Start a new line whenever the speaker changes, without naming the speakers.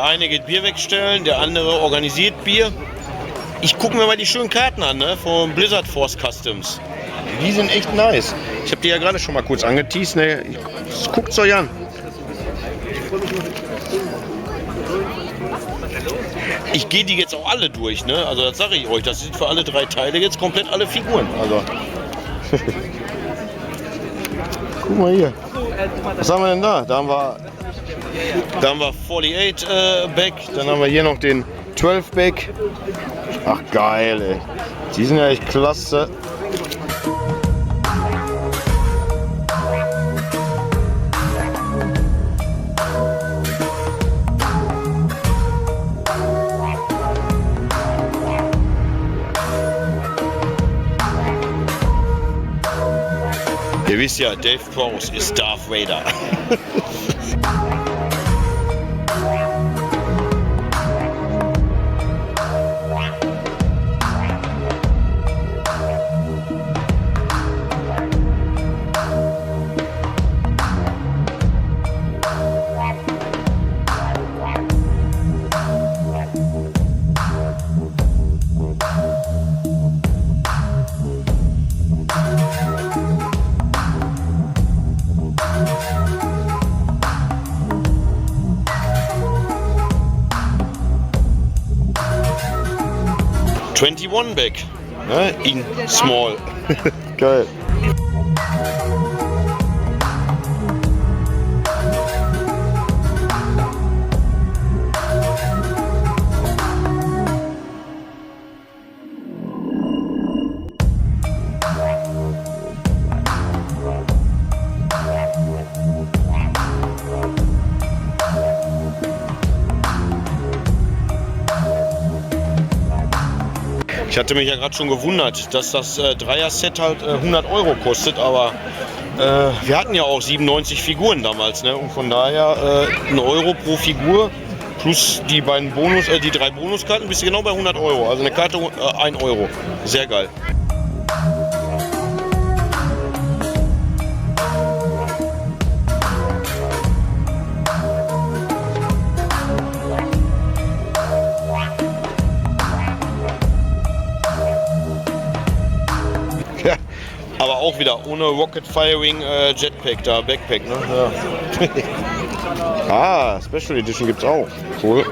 eine geht Bier wegstellen, der andere organisiert Bier. Ich gucke mir mal die schönen Karten an, ne, von Blizzard Force Customs. Die sind echt nice. Ich habe die ja gerade schon mal kurz angeteased. Ne? Guckt es euch an. Ich gehe die jetzt auch alle durch, ne? Also das sage ich euch. Das sind für alle 3 Teile jetzt komplett alle Figuren. Also. Guck mal hier. Was haben wir denn da? Da haben wir 48 Back. Dann haben wir hier noch den 12 Back. Ach geil, ey. Die sind ja echt klasse. Ihr wisst ja, Dave Prowse ist Darth Vader. Back, ne? In small. Geil. Ich hatte mich ja gerade schon gewundert, dass das Dreier-Set halt 100 € kostet, aber wir hatten ja auch 97 Figuren damals, ne? Und von daher 1 Euro pro Figur plus die beiden die 3 Bonuskarten, bist du genau bei 100 €. Also eine Karte 1 Euro. Sehr geil. Aber auch wieder ohne Rocket Firing Jetpack da, Backpack, ne? Ja. Ah, Special Edition gibt's auch. Cool.